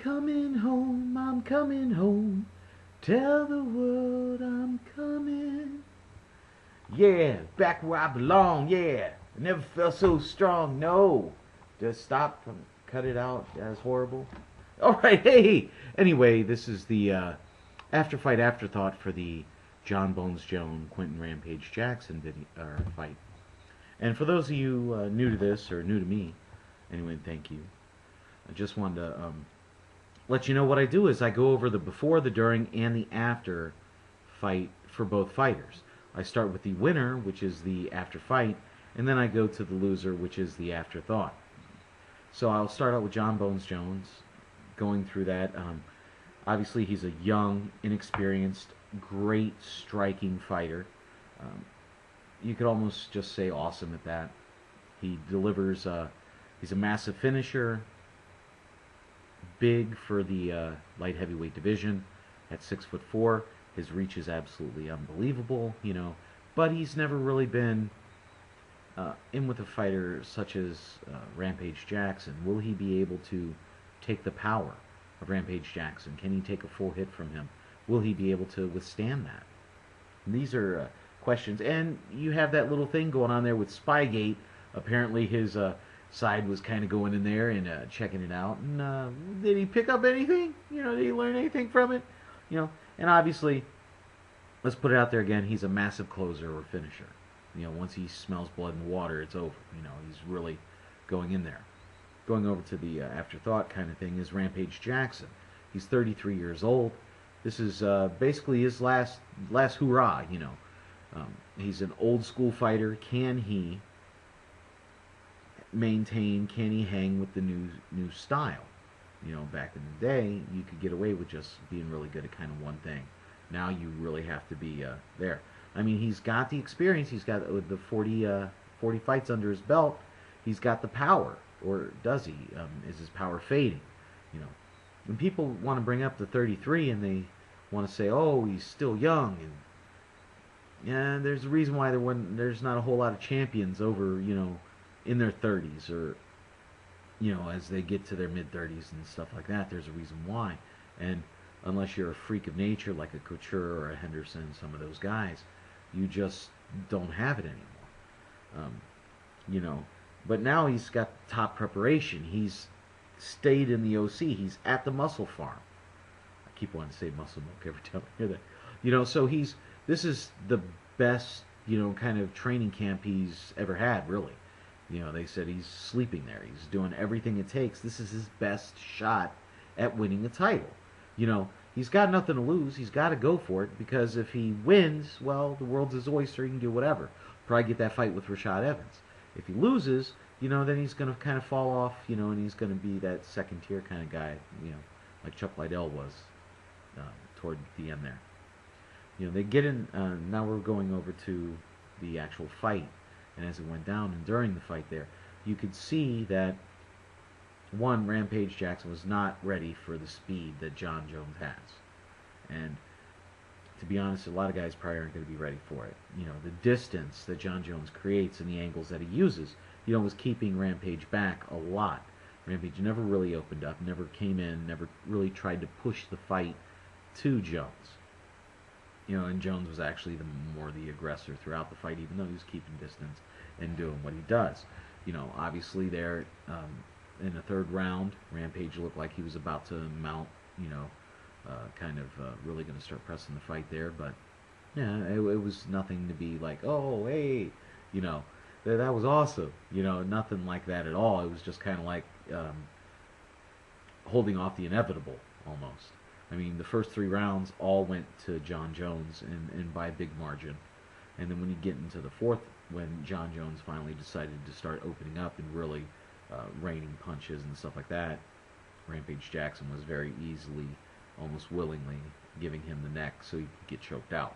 coming home, I'm coming home. Tell the world I'm coming. Yeah, back where I belong, yeah. I never felt so strong, no. Just stop, cut it out, that's horrible. Alright, hey! Anyway, this is the Afterfight Afterthought for the John Bones Jones, Quentin Rampage Jackson fight. And for those of you new to this, or new to me, anyway, thank you. I just wanted to let you know what I do is I go over the before, the during, and the after fight for both fighters. I start with the winner, which is the after fight, and then I go to the loser, which is the afterthought. So I'll start out with John Bones Jones, going through that. Obviously, he's a young, inexperienced, great striking fighter. You could almost just say awesome at that. He delivers. He's a massive finisher. Big for the light heavyweight division at 6'4". His reach is absolutely unbelievable, you know. But he's never really been in with a fighter such as Rampage Jackson. Will he be able to take the power of Rampage Jackson? Can he take a full hit from him? Will he be able to withstand that? And these are questions. And you have that little thing going on there with Spygate. Apparently his side was kind of going in there and checking it out. And did he pick up anything? You know, did he learn anything from it? You know, and obviously, let's put it out there again, he's a massive closer or finisher. You know, once he smells blood and water, it's over. You know, he's really going in there. Going over to the afterthought kind of thing is Rampage Jackson. He's 33 years old. This is basically his last hurrah, you know. He's an old school fighter. Can he maintain, can he hang with the new style? You know, back in the day, you could get away with just being really good at kind of one thing. Now you really have to be there. I mean, he's got the experience. He's got the 40 fights under his belt. He's got the power, or does he? Is his power fading? You know, when people want to bring up the 33 and they want to say, "Oh, he's still young," and yeah, there's a reason why there's not a whole lot of champions over, you know, in their 30s, or you know, as they get to their mid-30s and stuff like that. There's a reason why. And unless you're a freak of nature like a Couture or a Henderson, some of those guys, you just don't have it anymore. You know, but now he's got top preparation. He's stayed in the OC. He's at the muscle farm. I keep wanting to say muscle milk every time I hear that. You know, so this is the best, you know, kind of training camp he's ever had, really. You know, they said he's sleeping there. He's doing everything it takes. This is his best shot at winning a title. You know, he's got nothing to lose. He's got to go for it, because if he wins, well, the world's his oyster. He can do whatever. Probably get that fight with Rashad Evans. If he loses, you know, then he's going to kind of fall off, you know, and he's going to be that second-tier kind of guy, you know, like Chuck Liddell was toward the end there. You know, they get in, now we're going over to the actual fight. And as it went down and during the fight there, you could see that, one, Rampage Jackson was not ready for the speed that John Jones has. And to be honest, a lot of guys probably aren't going to be ready for it. You know, the distance that John Jones creates and the angles that he uses, you know, was keeping Rampage back a lot. Rampage never really opened up, never came in, never really tried to push the fight to Jones. You know, and Jones was actually more the aggressor throughout the fight, even though he was keeping distance and doing what he does. You know, obviously there, in the third round, Rampage looked like he was about to mount, you know, kind of really going to start pressing the fight there. But, yeah, it was nothing to be like, oh, hey, you know, that was awesome. You know, nothing like that at all. It was just kind of like holding off the inevitable, almost. I mean, the first 3 rounds all went to John Jones, and by a big margin. And then when you get into the fourth, when John Jones finally decided to start opening up and really raining punches and stuff like that, Rampage Jackson was very easily, almost willingly, giving him the neck so he could get choked out.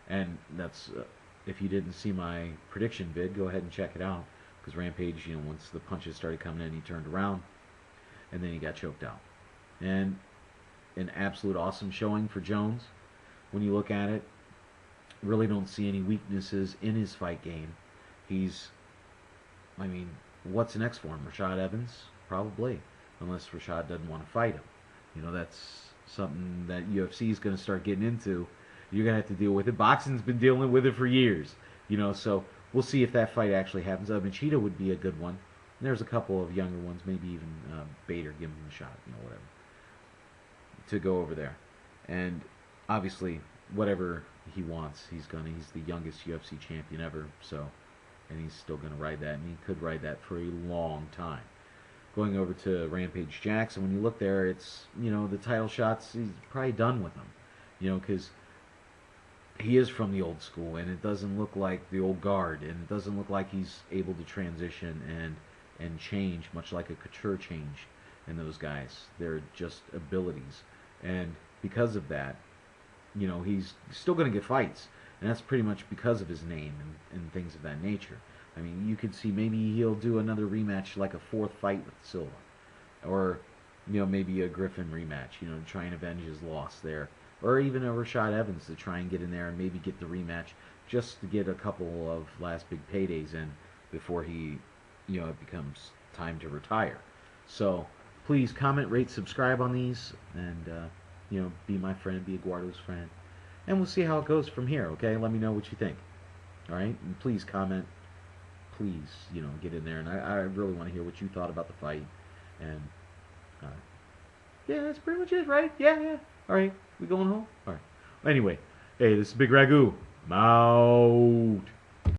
And that's, if you didn't see my prediction vid, go ahead and check it out. Because Rampage, you know, once the punches started coming in, he turned around, and then he got choked out. And an absolute awesome showing for Jones. When you look at it, really don't see any weaknesses in his fight game. He's, I mean, what's next for him? Rashad Evans? Probably. unless Rashad doesn't want to fight him. You know, that's something that UFC is going to start getting into. You're going to have to deal with it. Boxing's been dealing with it for years. You know, so we'll see if that fight actually happens. Machida would be a good one. And there's a couple of younger ones, maybe even Bader, give him a shot, you know, whatever, to go over there. And obviously, whatever he wants, he's the youngest UFC champion ever, so, and he's still gonna ride that, and he could ride that for a long time. Going over to Rampage Jackson, when you look there, it's, you know, the title shots, he's probably done with them, you know, because he is from the old school, and it doesn't look like the old guard, and it doesn't look like he's able to transition and change, much like a Couture change in those guys. They're just abilities, and because of that, you know, he's still going to get fights, and that's pretty much because of his name and things of that nature. I mean, you could see maybe he'll do another rematch, like a fourth fight with Silva, or, you know, maybe a Griffin rematch, you know, to try and avenge his loss there, or even a Rashad Evans to try and get in there and maybe get the rematch, just to get a couple of last big paydays in before he, you know, it becomes time to retire. So please comment, rate, subscribe on these, and you know, be my friend, be Eduardo's friend, and we'll see how it goes from here. Okay, let me know what you think. All right, and please comment. Please, you know, get in there, and I really want to hear what you thought about the fight. And yeah, that's pretty much it, right? Yeah. All right, we going home? All right. Anyway, hey, this is Bigragu. I'm out.